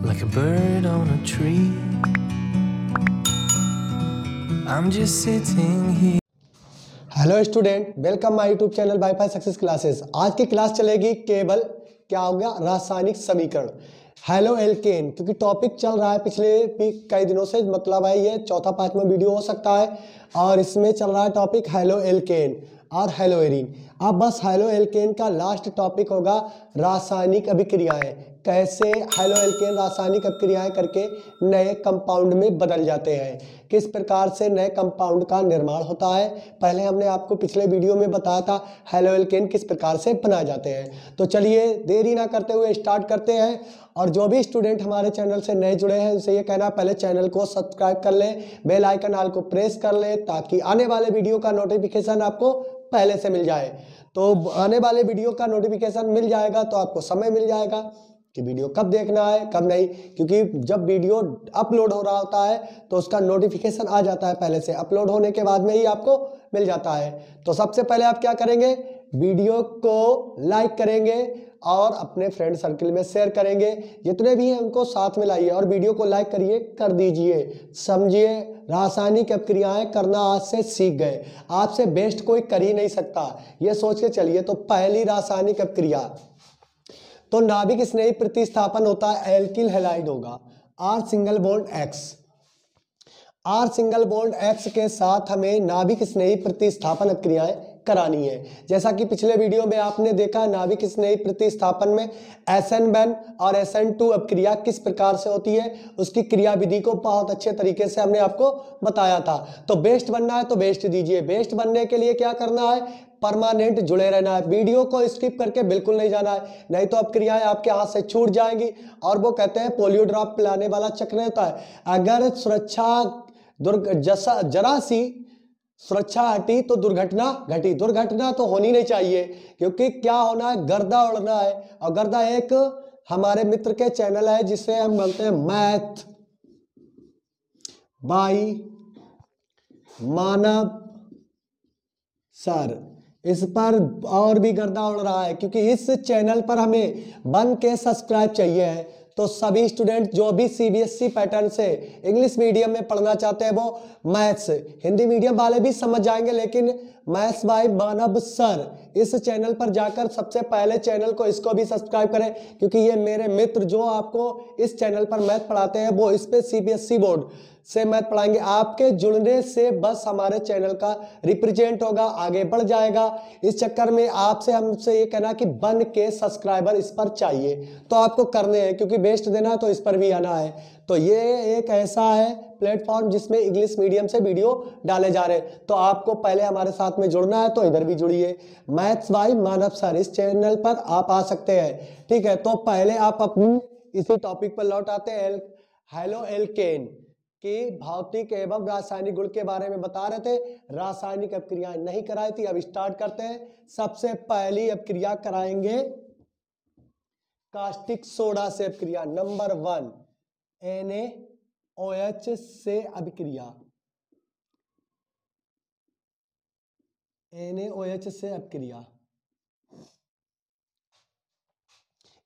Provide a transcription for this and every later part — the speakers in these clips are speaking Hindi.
like a bird on a tree. I'm just sitting here. Hello student, welcome my YouTube channel wifi success classes. आज की क्लास चलेगी केवल क्या हो गया, रासायनिक समीकरण हेलो एल्केन, क्योंकि टॉपिक चल रहा है पिछले भी कई दिनों से, मतलब है ये चौथा पांचवा वीडियो हो सकता है। और इसमें चल रहा है टॉपिक हेलो एल्केन और हेलो एरीन। अब बस हेलो एल्केन का लास्ट टॉपिक होगा रासायनिक अभिक्रियाएं, कैसे हेलो एल्केन रासायनिक अभिक्रियाएं करके नए कंपाउंड में बदल जाते हैं, किस प्रकार से नए कंपाउंड का निर्माण होता है। पहले हमने आपको पिछले वीडियो में बताया था हेलो एल्केन किस प्रकार से बनाए जाते हैं। तो चलिए देरी ना करते हुए स्टार्ट करते हैं। और जो भी स्टूडेंट हमारे चैनल से नए जुड़े हैं उनसे ये कहना, पहले चैनल को सब्सक्राइब कर लें, बेल आइकन आल को प्रेस कर लें, ताकि आने वाले वीडियो का नोटिफिकेशन आपको पहले से मिल जाए। तो आने वाले वीडियो का नोटिफिकेशन मिल जाएगा तो आपको समय मिल जाएगा कि वीडियो कब देखना है कब नहीं, क्योंकि जब वीडियो अपलोड हो रहा होता है तो उसका नोटिफिकेशन आ जाता है पहले से, अपलोड होने के बाद में ही आपको मिल जाता है। तो सबसे पहले आप क्या करेंगे, वीडियो को लाइक करेंगे और अपने फ्रेंड सर्कल में शेयर करेंगे, जितने भी हैं उनको साथ में लाइए और वीडियो को लाइक करिए, कर दीजिए। समझिए, रासायनिक अभिक्रियाएं करना आज से सीख गए, आपसे बेस्ट कोई कर ही नहीं सकता, ये सोच के चलिए। तो पहली रासायनिक अभिक्रिया तो नाभिक स्नेही प्रतिस्थापन होता है, एल्किल हैलाइड होगा, R single bond X. R single bond X के साथ हमें नाभिक स्नेही प्रतिस्थापन अभिक्रियाएं करानी है। जैसा कि पिछले वीडियो में आपने देखा, नाभिक स्नेही प्रतिस्थापन में SN1 और SN2 अभिक्रिया किस प्रकार से होती है, उसकी क्रिया विधि को बहुत अच्छे तरीके से हमने आपको बताया था। तो बेस्ट बनना है तो बेस्ट दीजिए। बेस्ट बनने के लिए क्या करना है, परमानेंट जुड़े रहना है, वीडियो को स्किप करके बिल्कुल नहीं जाना है, नहीं तो अभिक्रियाएं आपके हाथ से छूट जाएंगी। और वो कहते हैं पोलियो ड्रॉप पिलाने वाला चक्र होता है, अगर सुरक्षा जरा सी सुरक्षा हटी तो दुर्घटना घटी। दुर्घटना तो होनी नहीं चाहिए, क्योंकि क्या होना है, गर्दा उड़ना है। और गर्दा एक हमारे मित्र के चैनल है जिसे हम बोलते हैं मैथ बाई मानव सर, इस पर और भी गर्दा उड़ रहा है, क्योंकि इस चैनल पर हमें बन के सब्सक्राइब चाहिए है। तो सभी स्टूडेंट जो भी CBSE पैटर्न से इंग्लिश मीडियम में पढ़ना चाहते हैं, वो मैथ्स, हिंदी मीडियम वाले भी समझ जाएंगे, लेकिन मैथ्स बाय मानव सर इस चैनल पर जाकर सबसे पहले चैनल को इसको भी सब्सक्राइब करें, क्योंकि ये मेरे मित्र जो आपको इस चैनल पर मैथ पढ़ाते हैं वो इस पे CBSE बोर्ड से मैथ पढ़ाएंगे। आपके जुड़ने से बस हमारे चैनल का रिप्रेजेंट होगा, आगे बढ़ जाएगा। इस चक्कर में आपसे हमसे ये कहना कि बन के सब्सक्राइबर इस पर चाहिए, तो आपको करने हैं, क्योंकि बेस्ट देना है तो इस पर भी आना है। तो ये एक ऐसा है प्लेटफॉर्म जिसमें इंग्लिश मीडियम से वीडियो डाले जा रहे हैं, तो आपको पहले हमारे साथ में जुड़ना है, तो इधर भी जुड़िए, मैथ्स बाय मानव सर इस चैनल पर आप आ सकते हैं। ठीक है, तो पहले आप अपनी इसी टॉपिक पर लौट आते हैं। हेलो एल्केन की भौतिक एवं रासायनिक गुण के बारे में बता रहे थे, रासायनिक अभिक्रियाएं नहीं कराई थी। अब स्टार्ट करते हैं। सबसे पहली अभिक्रिया कराएंगे कास्टिक सोडा से अभिक्रिया, नंबर 1 NaOH से अभिक्रिया, NaOH से अभिक्रिया,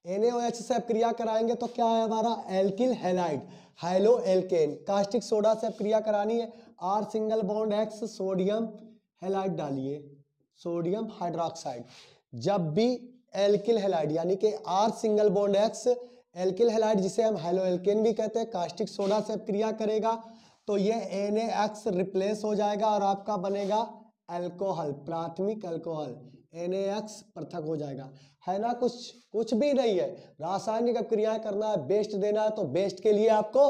NaOH से अभिक्रिया कराएंगे तो क्या है हमारा, alkyl halide, halo alkane. Caustic soda से अभिक्रिया करानी है, R single bond X, sodium halide डालिए, सोडियम हाइड्रोक्साइड। जब भी एल्किल हैलाइड यानी कि R single bond X alkyl halide, जिसे हम हेलो एल्केन भी कहते हैं, कास्टिक सोडा से अभिक्रिया करेगा तो ये NaX रिप्लेस हो जाएगा और आपका बनेगा अल्कोहल, प्राथमिक अल्कोहल। NaX पृथक हो जाएगा, है ना। कुछ भी नहीं है, रासायनिक अभिक्रियाएं करना है, बेस्ट देना है, तो बेस्ट के लिए आपको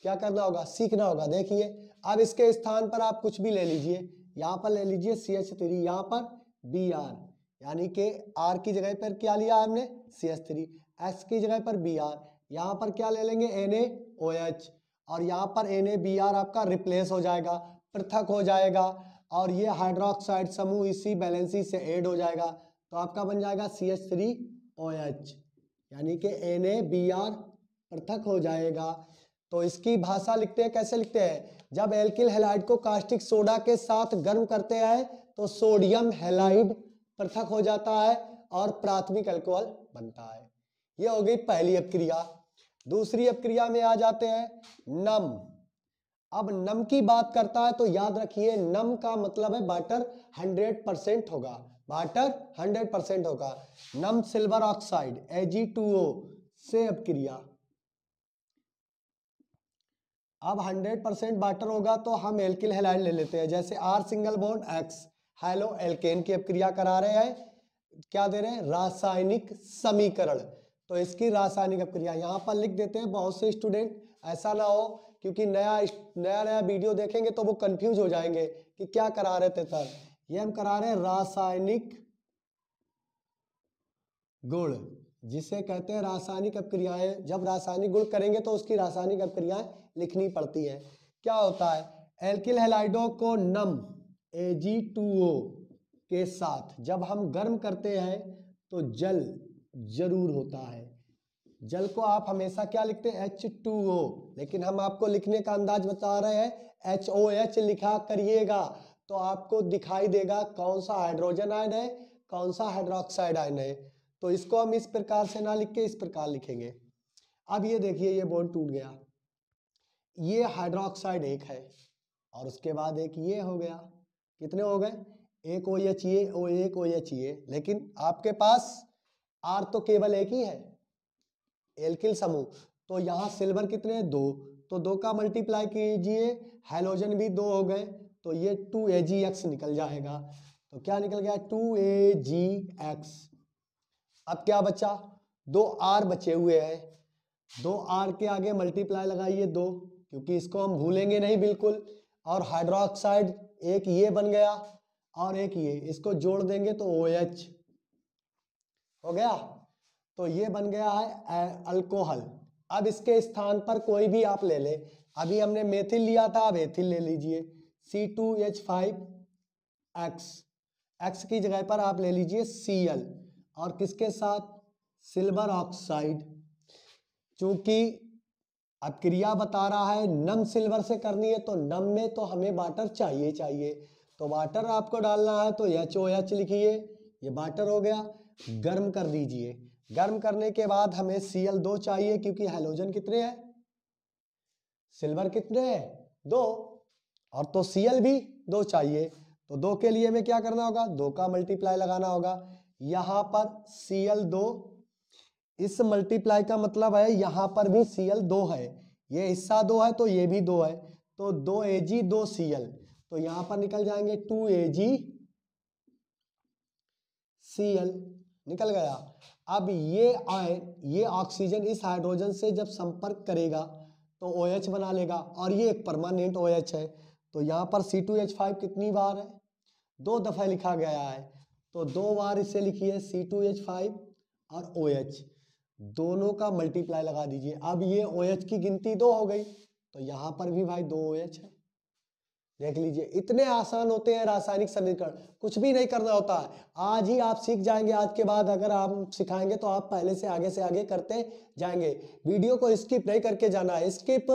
क्या करना होगा, सीखना होगा। देखिए, अब इसके स्थान पर आप कुछ भी ले लीजिए, यहाँ पर ले लीजिए CH3, यहाँ पर Br, यानी कि R की जगह पर क्या लिया हमने, CH3, X की जगह पर Br, यहाँ पर क्या ले लेंगे, NaOH, और यहाँ पर NaBr आपका रिप्लेस हो जाएगा, पृथक हो जाएगा, और ये हाइड्रोक्साइड समूह इसी बैलेंसी से ऐड हो जाएगा, तो आपका बन जाएगा CH3OH, यानी कि NaBr पृथक हो जाएगा। तो इसकी भाषा लिखते हैं, कैसे लिखते हैं, जब एल्किल हैलाइड को कास्टिक सोडा के साथ गर्म करते हैं तो सोडियम हैलाइड पृथक हो जाता है और प्राथमिक अल्कोहल बनता है। ये हो गई पहली अभिक्रिया। दूसरी अभिक्रिया में आ जाते हैं नम। अब नम की बात करता है तो याद रखिए नम का मतलब है वाटर 100% होगा, वाटर 100% होगा। नम सिल्वर ऑक्साइड Ag2O से अभिक्रिया, अब 100% वाटर होगा तो हम एल्किल हैलाइड ले लेते हैं, जैसे R single bond X halo alkane की अभिक्रिया करा रहे हैं, क्या दे रहे हैं, रासायनिक समीकरण। तो इसकी रासायनिक अभिक्रिया यहाँ पर लिख देते हैं। बहुत से स्टूडेंट ऐसा ना हो, क्योंकि नया वीडियो देखेंगे तो वो कंफ्यूज हो जाएंगे कि क्या करा रहे थे सर। ये हम करा रहे हैं रासायनिक गुण, जिसे कहते हैं रासायनिक अभिक्रियाएं। जब रासायनिक गुण करेंगे तो उसकी रासायनिक अभिक्रियाएं लिखनी पड़ती है। क्या होता है, एल्किल हैलाइडों को नम Ag2O के साथ जब हम गर्म करते हैं तो जल जरूर होता है। जल को आप हमेशा क्या लिखते हैं, H2O, लेकिन हम आपको लिखने का अंदाज बता रहे हैं HOH लिखा करिएगा, तो आपको दिखाई देगा कौन सा हाइड्रोजन आयन है, कौन सा हाइड्रोक्साइड आयन है। तो इसको हम इस प्रकार से ना लिख के इस प्रकार लिखेंगे। अब ये देखिए ये बॉन्ड टूट गया, ये हाइड्रोक्साइड एक है और उसके बाद एक ये हो गया, कितने हो गए, एक OH ये और एक OH ये, लेकिन आपके पास R तो केवल एक ही है, एल्किल समूह। तो यहाँ सिल्वर कितने हैं, 2, तो 2 का मल्टीप्लाई कीजिए, हैलोजन भी 2 हो गए, तो ये 2Agx निकल जाएगा। तो क्या निकल गया, 2Agx। अब क्या बचा, 2 R बचे हुए हैं, 2 R के आगे मल्टीप्लाई लगाइए 2, क्योंकि इसको हम भूलेंगे नहीं बिल्कुल। और हाइड्रोक्साइड एक ये बन गया और एक ये, इसको जोड़ देंगे तो OH हो गया। तो ये बन गया है अल्कोहल। अब इसके स्थान पर कोई भी आप ले ले, अभी हमने मेथिल लिया था, अब एथिल ले लीजिए C2H5X, X की जगह पर आप ले लीजिए Cl, और किसके साथ, सिल्वर ऑक्साइड। चूंकि अब क्रिया बता रहा है नम सिल्वर से करनी है, तो नम में तो हमें वाटर चाहिए, तो वाटर आपको डालना है तो HOH लिखिए, ये वाटर हो गया। गर्म कर दीजिए, गर्म करने के बाद हमें Cl2 चाहिए, क्योंकि हैलोजन कितने हैं, सिल्वर कितने हैं, 2, और तो Cl भी 2 चाहिए। तो 2 के लिए हमें क्या करना होगा, 2 का मल्टीप्लाई लगाना होगा। यहाँ पर Cl2, इस मल्टीप्लाई का मतलब है यहाँ पर भी Cl2 है, ये हिस्सा 2 है तो ये भी 2 है, तो 2Ag 2Cl, तो यहाँ पर निकल जाएंगे 2AgCl, निकल गया। अब ये आयन, ये ऑक्सीजन इस हाइड्रोजन से जब संपर्क करेगा तो OH बना लेगा, और ये एक परमानेंट OH है। तो यहाँ पर C2H5 कितनी बार है, 2 दफा लिखा गया है, तो 2 बार इसे लिखिए C2H5 और OH, दोनों का मल्टीप्लाई लगा दीजिए। अब ये OH की गिनती 2 हो गई, तो यहाँ पर भी भाई 2 OH है। देख लीजिए, इतने आसान होते हैं रासायनिक समीकरण, कुछ भी नहीं करना होता है। आज ही आप सीख जाएंगे, आज के बाद अगर आप सिखाएंगे तो आप पहले से आगे करते जाएंगे। वीडियो को स्किप नहीं करके जाना है, स्किप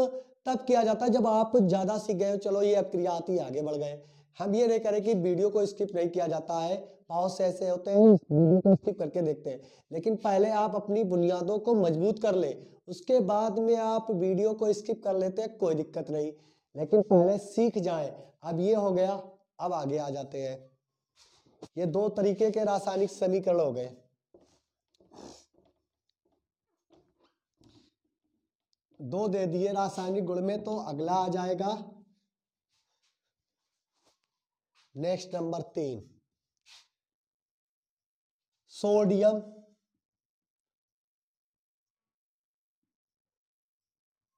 तब किया जाता है जब आप ज्यादा सीख गए, चलो ये अभिक्रिया आती है आगे बढ़ गए। हम ये नहीं करें कि वीडियो को स्किप नहीं किया जाता है, बहुत से ऐसे होते हैं वीडियो को स्किप करके देखते हैं, लेकिन पहले आप अपनी बुनियादों को मजबूत कर ले, उसके बाद में आप वीडियो को स्किप कर लेते हैं, कोई दिक्कत नहीं, लेकिन पहले सीख जाए। अब ये हो गया, अब आगे आ जाते हैं। ये 2 तरीके के रासायनिक समीकरण हो गए। दो दे दिए रासायनिक गुण में, तो अगला आ जाएगा next number 3, sodium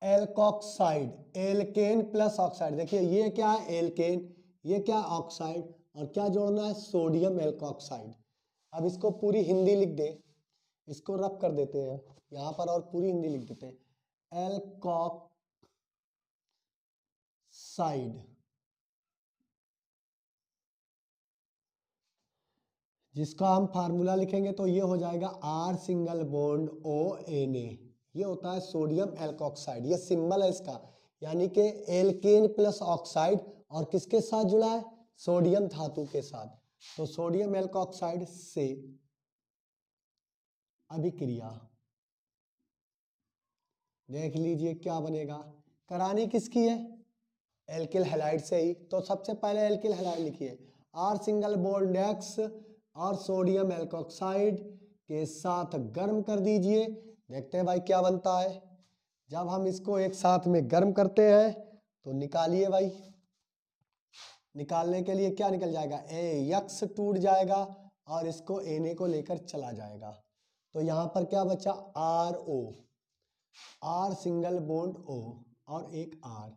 alkoxide, alkane plus oxide. देखिए ये क्या है, एल्केन, ये क्या ऑक्साइड, और क्या जोड़ना है, सोडियम एल्कोक्साइड। अब इसको पूरी हिंदी लिख दे, इसको रब कर देते हैं यहाँ पर और पूरी हिंदी लिख देते हैं, एल्कोक्साइड, जिसका हम फार्मूला लिखेंगे तो ये हो जाएगा R सिंगल बॉन्ड ONA, ये होता है सोडियम एल्कोक्साइड, ये सिंबल है इसका, यानी कि एल्केन प्लस ऑक्साइड, और किसके साथ जुड़ा है, सोडियम धातु के साथ। तो सोडियम एल्कोक्साइड से अभिक्रिया, देख लीजिए क्या बनेगा। करानी किसकी है? एल्किल हैलाइड से ही। तो सबसे पहले एल्किल हैलाइड लिखिए, आर सिंगल बॉन्ड एक्स और सोडियम एल्कोक्साइड के साथ गर्म कर दीजिए। देखते हैं भाई क्या बनता है। जब हम इसको एक साथ में गर्म करते हैं तो निकालिए भाई। निकालने के लिए क्या निकल जाएगा? एक्स टूट जाएगा और इसको Na को लेकर चला जाएगा। तो यहाँ पर क्या बचा? R O, R single bond O और एक आर।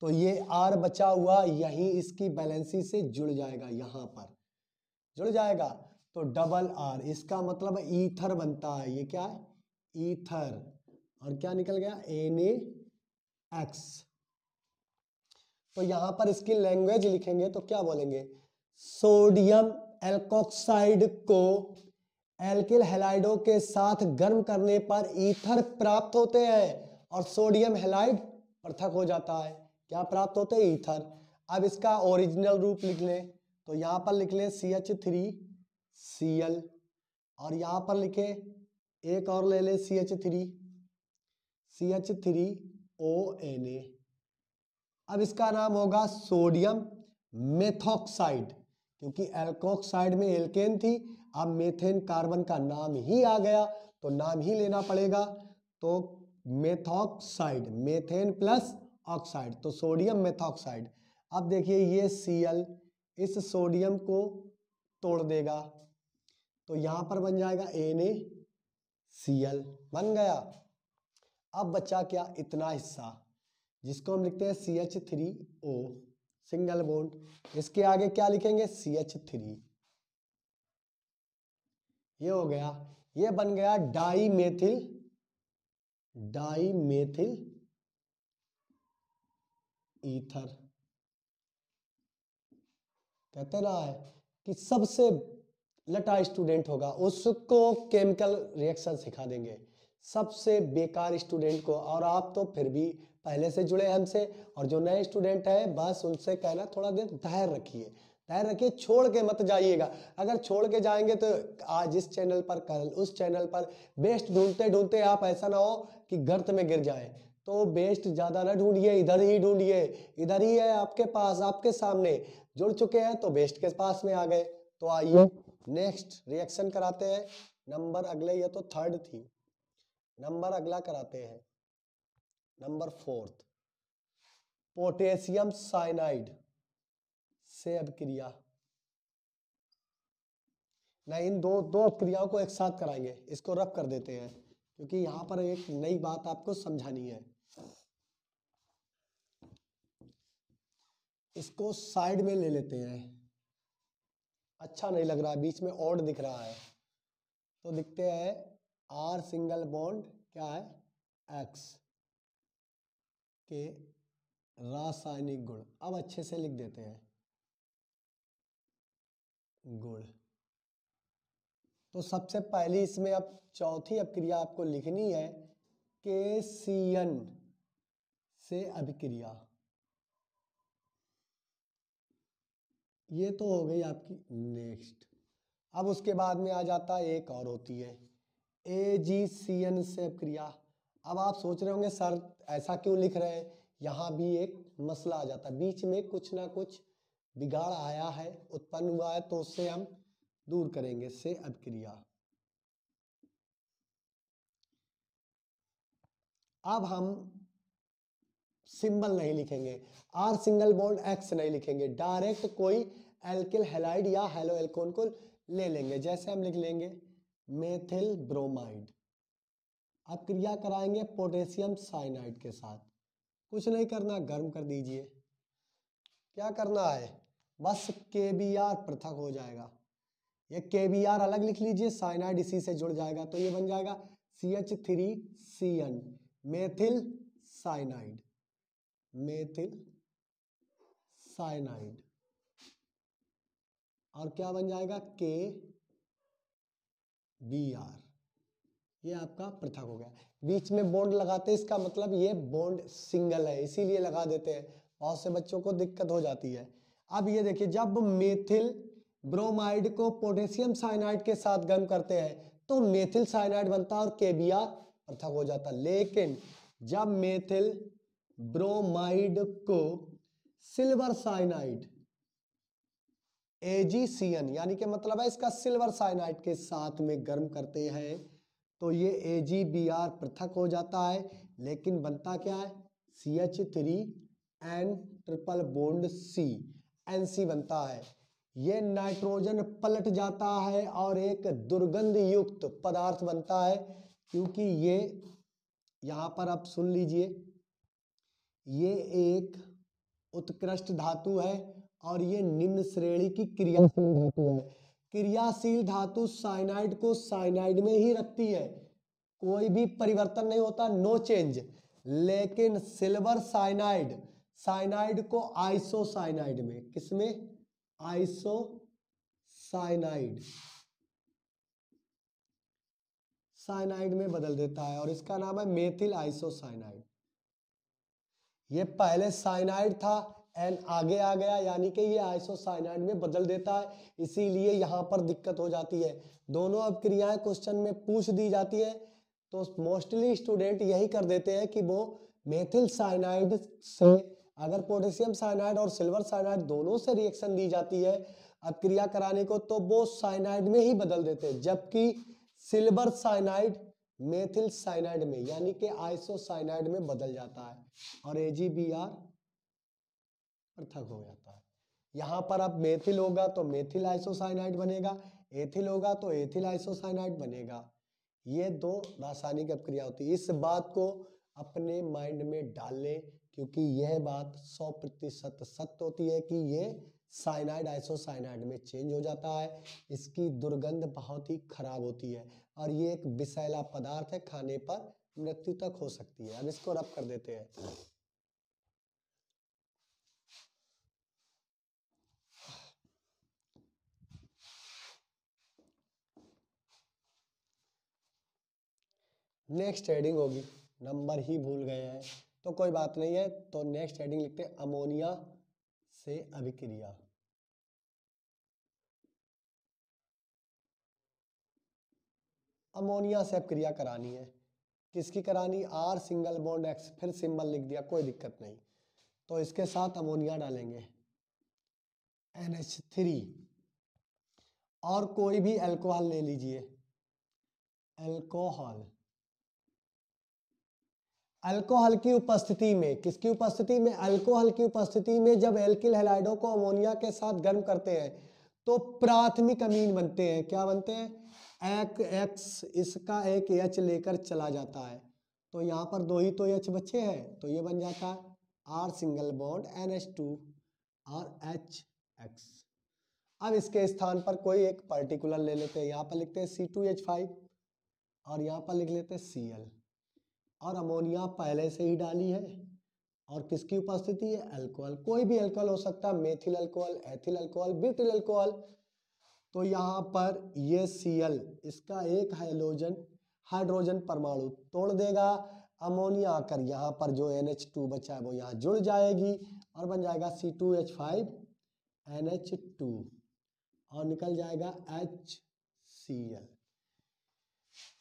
तो ये आर बचा हुआ यही इसकी बैलेंसी से जुड़ जाएगा, यहाँ पर जुड़ जाएगा। तो डबल आर, इसका मतलब ईथर बनता है। ये क्या है? ईथर। और क्या निकल गया? NaX। तो यहां पर इसकी लैंग्वेज लिखेंगे तो क्या बोलेंगे? सोडियम एल्कोक्साइड को एल्किल हैलाइडों के साथ गर्म करने पर ईथर प्राप्त होते हैं और सोडियम हैलाइड पृथक हो जाता है। क्या प्राप्त होते हैं? ईथर। अब इसका ओरिजिनल रूप लिख लें तो यहां पर लिख लें CH3Cl और यहां पर लिखे एक और ले लें CH3ONa। अब इसका नाम होगा सोडियम मेथॉक्साइड, क्योंकि एल्कोक्साइड में एल्केन थी, अब मेथेन कार्बन का नाम ही आ गया तो नाम ही लेना पड़ेगा। तो मेथॉक्साइड, मेथेन प्लस ऑक्साइड, तो सोडियम मेथॉक्साइड। अब देखिए ये Cl इस सोडियम को तोड़ देगा तो यहां पर बन जाएगा NaCl, बन गया। अब बचा क्या? इतना हिस्सा जिसको हम लिखते हैं CH3O सिंगल बॉन्ड। इसके आगे क्या लिखेंगे? CH3। ये हो गया, ये बन गया डाईमेथिल ईथर। कहते ना है कि सबसे लटा स्टूडेंट होगा उसको केमिकल रिएक्शन सिखा देंगे, सबसे बेकार स्टूडेंट को। और आप तो फिर भी पहले से जुड़े हमसे, और जो नए स्टूडेंट है बस उनसे कहना थोड़ा देर धैर्य रखिए, धैर्य रखिए, छोड़ के मत जाइएगा। अगर छोड़ के जाएंगे तो आज इस चैनल पर कल उस चैनल पर बेस्ट ढूंढते ढूंढते आप ऐसा ना हो कि गर्त में गिर जाए। तो बेस्ट ज्यादा ना ढूंढिए, इधर ही ढूंढिए, इधर ही है आपके पास, आपके सामने। जुड़ चुके हैं तो बेस्ट के पास में आ गए। तो आइए नेक्स्ट रिएक्शन कराते हैं। नंबर अगले, ये तो थर्ड थी, नंबर अगला कराते हैं, नंबर 4, पोटेशियम साइनाइड से अभिक्रिया। ना इन दो अभिक्रियाओं को एक साथ कराएंगे। इसको रब कर देते हैं क्योंकि यहां पर एक नई बात आपको समझानी है। इसको साइड में ले लेते हैं, अच्छा नहीं लग रहा है, बीच में ऑड दिख रहा है। तो दिखते हैं आर सिंगल बॉन्ड क्या है? X के रासायनिक गुण। अब अच्छे से लिख देते हैं गुण। तो सबसे पहली इसमें अब चौथी अभिक्रिया आपको लिखनी है, KCN से अभिक्रिया। ये तो हो गई आपकी नेक्स्ट। अब उसके बाद में आ जाता है एक और होती है AgCN से अभिक्रिया। अब आप सोच रहे होंगे सर ऐसा क्यों लिख रहे हैं? यहाँ भी एक मसला आ जाता है, बीच में कुछ ना कुछ बिगाड़ आया है, उत्पन्न हुआ है, तो उससे हम दूर करेंगे से अभिक्रिया। अब हम सिंबल नहीं लिखेंगे, आर सिंगल बॉन्ड X नहीं लिखेंगे, डायरेक्ट कोई एल्किल हैलाइड या हेलो एल्कोन को ले लेंगे। जैसे हम लिख लेंगे मेथिल ब्रोमाइड। अब क्रिया कराएंगे पोटेशियम साइनाइड के साथ। कुछ नहीं करना, गर्म कर दीजिए। क्या करना है? बस KBr पृथक हो जाएगा। ये KBr अलग लिख लीजिए, साइनाइड इसी से जुड़ जाएगा तो ये बन जाएगा CH3CN methyl cyanide, methyl cyanide. और क्या बन जाएगा? KBr। ये आपका पृथक हो गया। बीच में बॉन्ड लगाते हैं, इसका मतलब ये बॉन्ड सिंगल है, इसीलिए लगा देते हैं। बहुत से बच्चों को दिक्कत हो जाती है। अब ये देखिए, जब मेथिल ब्रोमाइड को पोटेशियम साइनाइड के साथ गर्म करते हैं तो मेथिल साइनाइड बनता है और KBr पृथक हो जाता है। लेकिन जब मेथिल ब्रोमाइड को सिल्वर साइनाइड AgCN यानी कि मतलब है इसका सिल्वर साइनाइड के साथ में गर्म करते हैं तो ये AgBr पृथक हो जाता है, लेकिन बनता क्या है CH3N triple bond C NC बनता है। ये नाइट्रोजन पलट जाता है और एक दुर्गंध युक्त पदार्थ बनता है, क्योंकि ये यहाँ पर आप सुन लीजिए, ये एक उत्कृष्ट धातु है और ये निम्न श्रेणी की क्रियाशील धातु है। क्रियाशील धातु साइनाइड को साइनाइड में ही रखती है, कोई भी परिवर्तन नहीं होता, नो चेंज। लेकिन सिल्वर साइनाइड साइनाइड को आइसोसाइनाइड में, किसमें आइसोसाइनाइड साइनाइड में बदल देता है और इसका नाम है मेथिल आइसोसाइनाइड। ये पहले साइनाइड था एन आगे आ गया, यानी कि ये आइसोसाइनाइड में बदल देता है, इसीलिए यहाँ पर दिक्कत हो जाती है। दोनों अब क्रियाएं क्वेश्चन में पूछ दी जाती है तो मोस्टली स्टूडेंट यही कर देते हैं कि वो मेथिल साइनाइड से अगर पोटेशियम साइनाइड और सिल्वर साइनाइड दोनों से रिएक्शन दी जाती है अब क्रिया कराने को तो वो साइनाइड में ही बदल देते हैं, जबकि सिल्वर साइनाइड मेथिल साइनाइड में यानी कि आइसोसाइनाइड में बदल जाता है और AgBr पृथक हो जाता है। यहाँ पर अब मेथिल होगा तो मेथिल आइसोसाइनाइड बनेगा, एथिल होगा तो एथिल आइसोसाइनाइड बनेगा। ये दो रासायनिक अपक्रिया होती है। इस बात को अपने माइंड में डाल लें, क्योंकि यह बात 100% सत्य होती है कि ये साइनाइड आइसोसाइनाइड में चेंज हो जाता है। इसकी दुर्गंध बहुत ही खराब होती है और ये एक विषैला पदार्थ है, खाने पर मृत्यु तक हो सकती है। अब इसको रब कर देते हैं। नेक्स्ट हेडिंग होगी, नंबर ही भूल गए हैं तो कोई बात नहीं है, तो नेक्स्ट हेडिंग लिखते हैं अमोनिया से अभिक्रिया। अमोनिया से अभिक्रिया करानी है, किसकी करानी, R सिंगल बॉन्ड X, फिर सिंबल लिख दिया, कोई दिक्कत नहीं। तो इसके साथ अमोनिया डालेंगे NH3 और कोई भी अल्कोहल ले लीजिए, अल्कोहल। अल्कोहल की उपस्थिति में, किसकी उपस्थिति में, अल्कोहल की उपस्थिति में जब एल्किल हैलाइडों को अमोनिया के साथ गर्म करते हैं तो प्राथमिक अमीन बनते हैं। क्या बनते हैं, एक X, इसका एक H लेकर चला जाता है तो यहाँ पर दो ही तो H बचे हैं तो ये बन जाता है R सिंगल बॉन्ड NH2 और HX। अब इसके स्थान पर कोई एक पर्टिकुलर ले लेते हैं, यहाँ पर लिखते हैं C2H5 और यहाँ पर लिख लेते हैं Cl, और अमोनिया पहले से ही डाली है और किसकी उपस्थिति है, अल्कोहल। कोई भी अल्कोहल हो सकता है, methyl alcohol, ethyl alcohol, butyl alcohol. तो यहाँ पर ये Cl, इसका एक हाइड्रोजन परमाणु तोड़ देगा, अमोनिया आकर यहाँ पर जो NH2 बचा है वो यहाँ जुड़ जाएगी और बन जाएगा C2H5NH2 और निकल जाएगा HCl।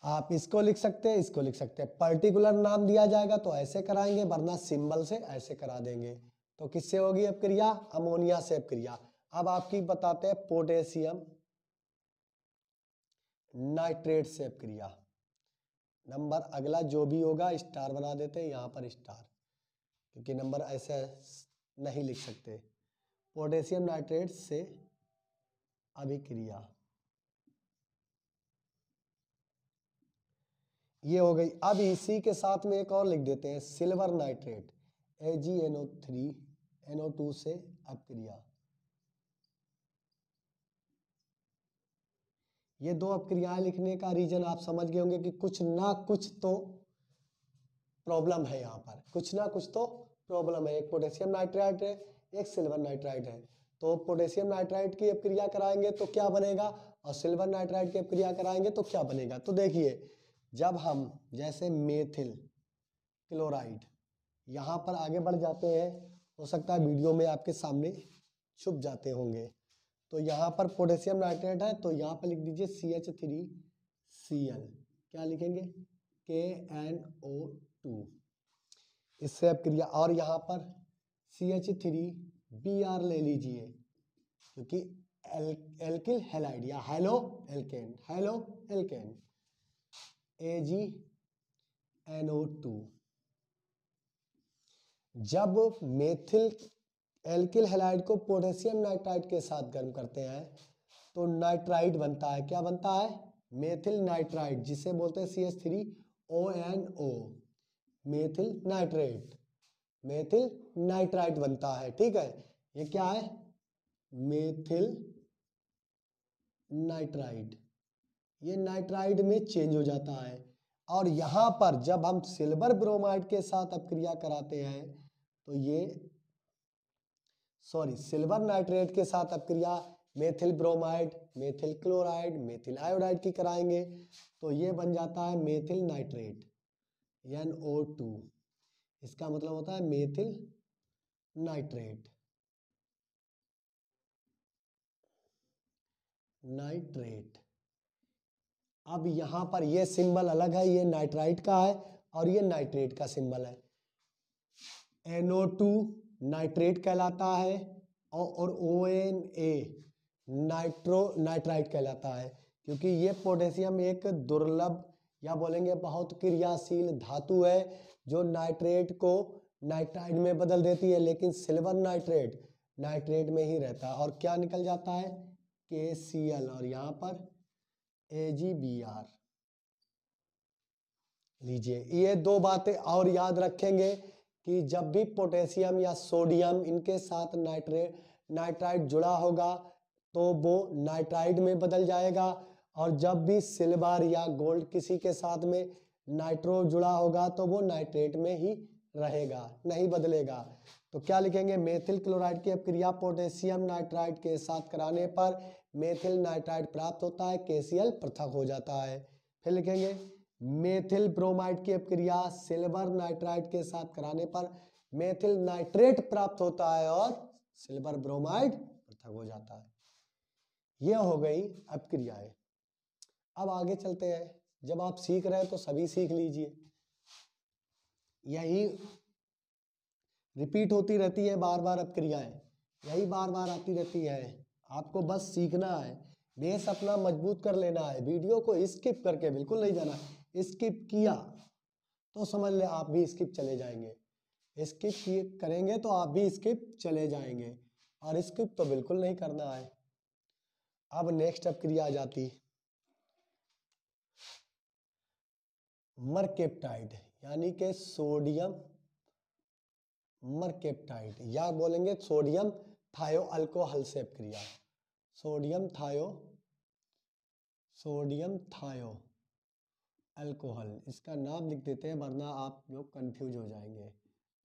आप इसको लिख सकते हैं, इसको लिख सकते हैं, पर्टिकुलर नाम दिया जाएगा तो ऐसे कराएंगे, वरना सिंबल से ऐसे करा देंगे। तो किससे होगी अपक्रिया, अमोनिया से अपक्रिया। अब आपकी बताते हैं पोटेशियम नाइट्रेट से अपक्रिया। नंबर अगला जो भी होगा स्टार बना देते हैं यहाँ पर स्टार, क्योंकि नंबर ऐसे नहीं लिख सकते। पोटेशियम नाइट्रेट से अभिक्रिया ये हो गई। अब इसी के साथ में एक और लिख देते हैं सिल्वर नाइट्रेट AgNO3NO2 से अपक्रिया। ये दो अपक्रियाएं लिखने का रीजन आप समझ गए होंगे कि कुछ ना कुछ तो प्रॉब्लम है, यहाँ पर कुछ ना कुछ तो प्रॉब्लम है। एक पोटेशियम नाइट्राइट है, एक सिल्वर नाइट्राइट है। तो पोटेशियम नाइट्राइट की अपक्रिया कराएंगे तो क्या बनेगा और सिल्वर नाइट्राइट की अपक्रिया कराएंगे तो क्या बनेगा। तो देखिए, जब हम जैसे मेथिल क्लोराइड यहाँ पर आगे बढ़ जाते हैं, हो सकता है वीडियो में आपके सामने छुप जाते होंगे। तो यहाँ पर पोटेशियम नाइट्रेट है तो यहाँ पर लिख दीजिए CH3Cl, क्या लिखेंगे KNO2 इससे अपक्रिया, और यहाँ पर CH3Br ले लीजिए, क्योंकि एल्किल हैलाइड या halo alkane, halo alkane, AgNO2। जब मेथिल एल्किल हैलाइड को पोटेशियम नाइट्राइड के साथ गर्म करते हैं तो नाइट्राइड बनता है। क्या बनता है? मेथिल नाइट्राइड, जिसे बोलते हैं CH3ONO, methyl nitrate, methyl nitride बनता है। ठीक है, ये क्या है? Methyl nitride. ये नाइट्राइड में चेंज हो जाता है। और यहाँ पर जब हम सिल्वर ब्रोमाइड के साथ अपक्रिया कराते हैं तो ये सिल्वर नाइट्रेट के साथ अपक्रिया methyl bromide, methyl chloride, methyl iodide की कराएंगे तो ये बन जाता है मेथिल नाइट्रेट, NO2। इसका मतलब होता है मेथिल नाइट्रेट, नाइट्रेट। अब यहाँ पर ये सिंबल अलग है, ये नाइट्राइट का है और ये नाइट्रेट का सिंबल है। NO2 नाइट्रेट कहलाता है और ONA नाइट्राइट कहलाता है, क्योंकि ये पोटेशियम एक दुर्लभ या बोलेंगे बहुत क्रियाशील धातु है जो नाइट्रेट को नाइट्राइड में बदल देती है, लेकिन सिल्वर नाइट्रेट नाइट्रेट में ही रहता है। और क्या निकल जाता है? KCl, और यहाँ पर AgBr लीजिए। ये दो बातें और याद रखेंगे कि जब भी पोटेशियम या सोडियम इनके साथ नाइट्राइड जुड़ा होगा तो वो नाइट्राइड में बदल जाएगा, और जब भी सिल्वर या गोल्ड किसी के साथ में नाइट्रो जुड़ा होगा तो वो नाइट्रेट में ही रहेगा, नहीं बदलेगा। तो क्या लिखेंगे? मेथिल क्लोराइड की अपक्रिया पोटेशियम नाइट्राइड के साथ कराने पर मेथिल नाइट्राइड प्राप्त होता है, KCl पृथक हो जाता है। फिर लिखेंगे मेथिल ब्रोमाइड की अपक्रिया सिल्वर नाइट्राइड के साथ कराने पर मेथिल नाइट्रेट प्राप्त होता है और सिल्वर ब्रोमाइड पृथक हो जाता है। यह हो गई अपक्रियाएं। अब आगे चलते हैं। जब आप सीख रहे हैं तो सभी सीख लीजिए, यही रिपीट होती रहती है बार बार अपक्रियाएं, यही बार बार आती रहती है। आपको बस सीखना है, बेस अपना मजबूत कर लेना है। वीडियो को स्किप करके बिल्कुल नहीं जाना। स्किप किया तो समझ ले आप भी स्किप चले जाएंगे, स्किप करेंगे तो आप भी स्किप चले जाएंगे, और स्किप तो बिल्कुल नहीं करना है। अब नेक्स्ट अपक्रिया आ जाती मरकेप्टाइड, यानी कि सोडियम मरकेप्टाइड, या बोलेंगे सोडियम थायो अल्कोहल से अपक्रिया। सोडियम थायो अल्कोहल, इसका नाम लिख देते हैं वरना आप लोग कंफ्यूज हो जाएंगे।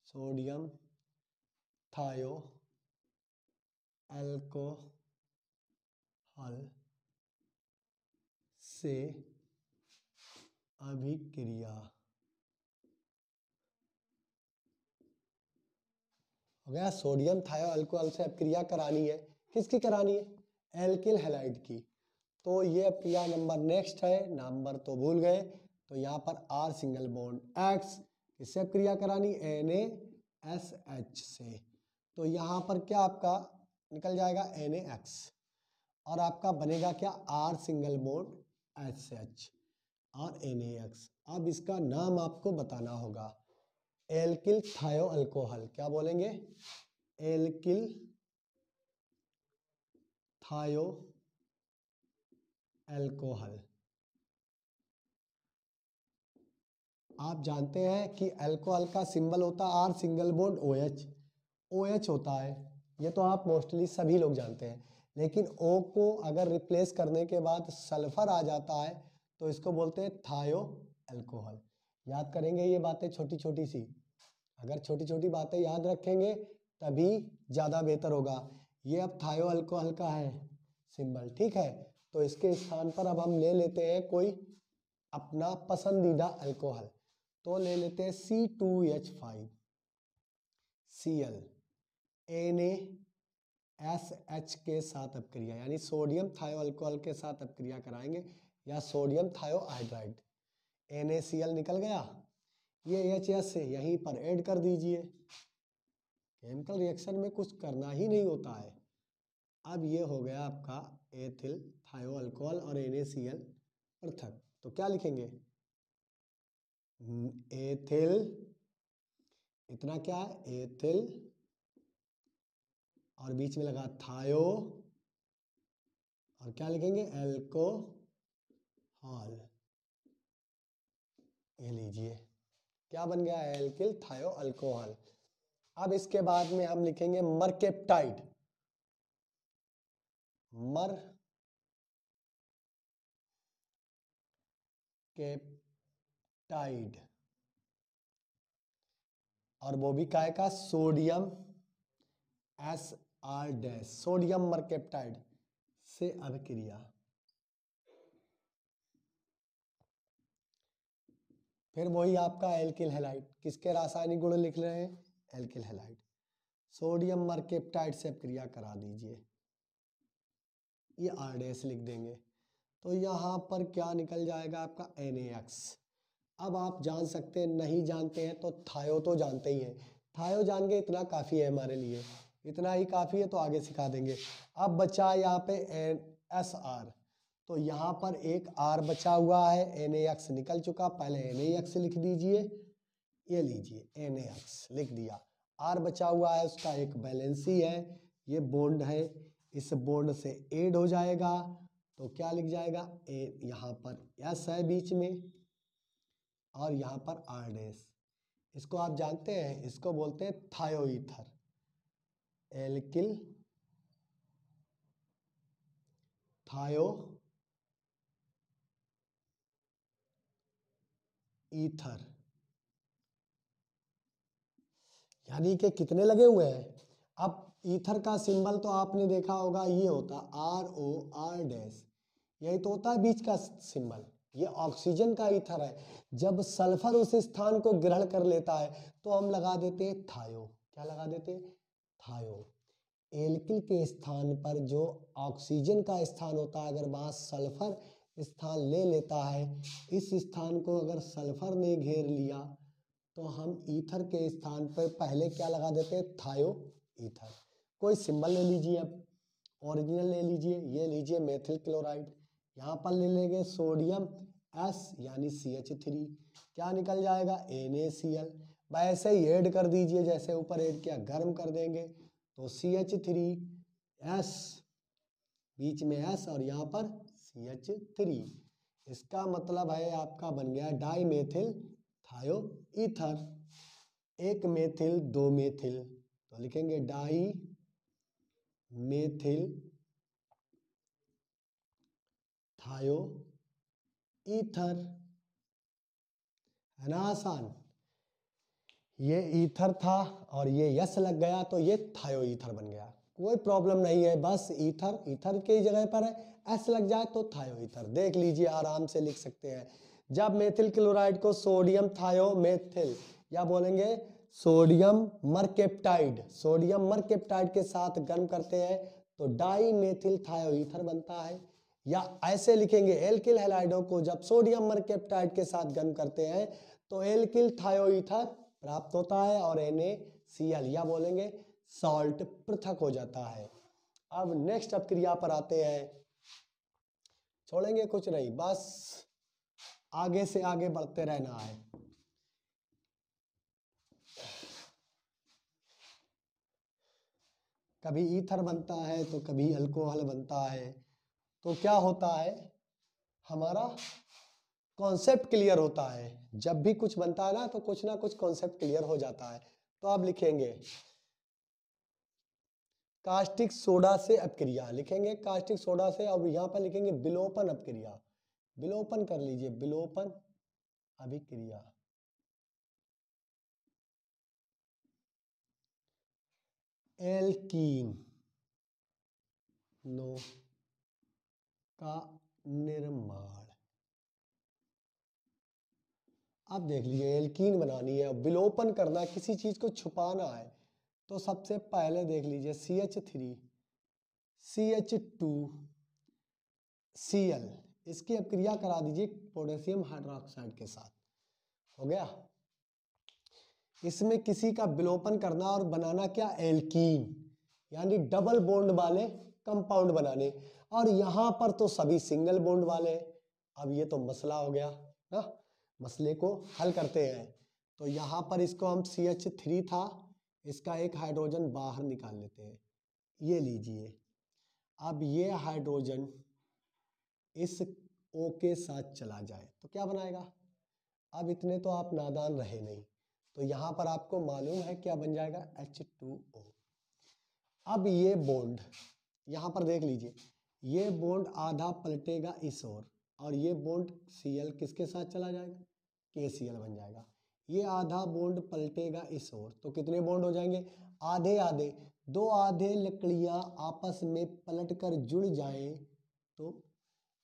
सोडियम थायो अल्कोहल से अभिक्रिया हो गया। सोडियम थायो अल्कोहल से अपक्रिया करानी है, किसकी करानी है? एल्किल हैलाइड की। तो ये अपक्रिया नंबर नेक्स्ट है, नंबर तो भूल गए, तो यहाँ पर R सिंगल बॉन्ड X, किससे अपक्रिया करानी? NaSH से। तो यहाँ पर क्या आपका निकल जाएगा? NaX, और आपका बनेगा क्या? R सिंगल बॉन्ड SH और NaX। अब इसका नाम आपको बताना होगा, एल्किल थायो अल्कोहल। क्या बोलेंगे? एल्किल थायो अल्कोहल। आप जानते हैं कि अल्कोहल का सिंबल होता है R सिंगल बॉन्ड OH होता है, ये तो आप मोस्टली सभी लोग जानते हैं। लेकिन O को अगर रिप्लेस करने के बाद सल्फर आ जाता है तो इसको बोलते हैं थायो अल्कोहल। याद करेंगे ये बातें छोटी छोटी सी, अगर छोटी छोटी बातें याद रखेंगे तभी ज़्यादा बेहतर होगा। ये अब थायो अल्कोहल का है सिंबल, ठीक है। तो इसके स्थान पर अब हम ले लेते हैं कोई अपना पसंदीदा अल्कोहल, तो ले लेते हैं C2H5Cl, NaSH के साथ अपक्रिया, यानी सोडियम थायो अल्कोहल के साथ अपक्रिया कराएंगे, या सोडियम थायो हाइड्राइड। NaCl निकल गया, ये HS है यहीं पर ऐड कर दीजिए। केमिकल रिएक्शन में कुछ करना ही नहीं होता है। अब ये हो गया आपका एथिल थायो अल्कोहल और NaCl पृथक। तो क्या लिखेंगे? एथिल, इतना क्या है एथिल, और बीच में लगा थायो, और क्या लिखेंगे एल्कोहल। ये लीजिए क्या बन गया? एल्किल थायो अल्कोहल। अब इसके बाद में हम लिखेंगे मरकेप्टाइड। मरकेप्टाइड, और वो भी काय का? सोडियम SR-, सोडियम मरकेप्टाइड से अभिक्रिया। फिर वही आपका एल्किल हैलाइड, किसके रासायनिक गुण लिख रहे हैं? Alkyl halide. सोडियम मरकेप्टाइड से अभिक्रिया करा दीजिए, ये R- लिख देंगे। तो यहाँ पर क्या निकल जाएगा आपका? NaX। अब आप जान सकते हैं, नहीं जानते हैं तो थायो तो जानते ही हैं। थायो जान के इतना काफ़ी है हमारे लिए, इतना ही काफ़ी है, तो आगे सिखा देंगे। अब बचा यहाँ पे SR, तो यहाँ पर एक R बचा हुआ है, NaX निकल चुका, पहले NaX लिख दीजिए। ये लीजिए NaX लिख दिया। R बचा हुआ है, उसका एक वैलेंसी है, ये बॉन्ड है, इस बॉन्ड से ऐड हो जाएगा, तो क्या लिख जाएगा? यहाँ पर S है बीच में, और यहाँ पर R-। इसको आप जानते हैं, इसको बोलते हैं थायो ईथर, एल्किल थायो ईथर। यानी कि कितने लगे हुए हैं? अब ईथर का सिंबल तो आपने देखा होगा, ये होता ROR-, यही तो होता है बीच का सिंबल। ये ऑक्सीजन का ईथर है। जब सल्फर उस स्थान को ग्रहण कर लेता है तो हम लगा देते हैं थायो। क्या लगा देते हैं? थायो। एल्किल के स्थान पर जो ऑक्सीजन का स्थान होता है, अगर वहाँ सल्फर स्थान ले लेता है, इस स्थान को अगर सल्फर ने घेर लिया, तो हम ईथर के स्थान पर पहले क्या लगा देते हैं? थायो ईथर। कोई सिंबल ले लीजिए, अब ओरिजिनल ले लीजिए, ये लीजिए मेथिल क्लोराइड, यहाँ पर ले लेंगे सोडियम S यानी CH3, क्या निकल जाएगा? NaCl। वैसे ही ऐड कर दीजिए, जैसे ऊपर ऐड किया, गर्म कर देंगे तो CH3S, बीच में S और यहाँ पर CH3, इसका मतलब है आपका बन गया डाई मेथिल थायो ईथर। एक मेथिल दो मेथिल, तो लिखेंगे डाई मेथिल थायो ईथर, है ना आसान? ये ईथर था और ये यस लग गया तो ये थायो ईथर बन गया, कोई प्रॉब्लम नहीं है। बस ईथर ईथर की जगह पर है, एस लग जाए तो थायो ईथर, देख लीजिए आराम से लिख सकते हैं। जब मेथिल क्लोराइड को सोडियम थायो मेथिल, या बोलेंगे सोडियम मरकेप्टाइड, सोडियम मरकेप्टाइड के साथ गर्म करते हैं तो डाई मेथिल थायो ईथर बनता है। या ऐसे लिखेंगे एल्किल हैलाइडों को जब सोडियम मरकेप्टाइड के साथ गर्म करते हैं तो एल्किल थायो ईथर प्राप्त होता है, और NaCl, या बोलेंगे सॉल्ट पृथक हो जाता है। अब नेक्स्ट अपक्रिया पर आते हैं, छोड़ेंगे कुछ नहीं, बस आगे से आगे बढ़ते रहना है। कभी ईथर बनता है तो कभी अल्कोहल बनता है, तो क्या होता है, हमारा कॉन्सेप्ट क्लियर होता है। जब भी कुछ बनता है ना कुछ कॉन्सेप्ट क्लियर हो जाता है। तो आप लिखेंगे कास्टिक सोडा से अपक्रिया, लिखेंगे कास्टिक सोडा से, और यहाँ पर लिखेंगे विलोपन अपक्रिया, विलोपन कर लीजिए, विलोपन अभिक्रिया। एल्कीन नो का निर्माण। अब देख लीजिए एल्कीन बनानी है, विलोपन करना है, किसी चीज को छुपाना है, तो सबसे पहले देख लीजिए CH3 CH2Cl, इसकी अपक्रिया करा दीजिए पोटेशियम हाइड्रोक्साइड के साथ, हो गया। इसमें किसी का विलोपन करना और बनाना क्या, एल्कीन, यानी डबल बॉन्ड वाले कंपाउंड बनाने। और यहाँ पर तो सभी सिंगल बॉन्ड वाले हैं। अब ये तो मसला हो गया ना, मसले को हल करते हैं। तो यहाँ पर इसको हम CH3 था, इसका एक हाइड्रोजन बाहर निकाल लेते हैं, ये लीजिए। अब ये हाइड्रोजन इस O के साथ चला जाए तो क्या बनाएगा। अब इतने तो आप नादान रहे नहीं, तो यहाँ पर आपको मालूम है क्या बन जाएगा, H2O। अब ये बॉन्ड यहाँ पर देख लीजिए, ये बॉन्ड आधा पलटेगा इस और ये बॉन्ड Cl किसके साथ चला जाएगा, KCl बन जाएगा। ये आधा बॉन्ड पलटेगा इस तो कितने बॉन्ड हो जाएंगे, आधे आधे। दो आधे लकड़ियां आपस में पलटकर जुड़ जाएं तो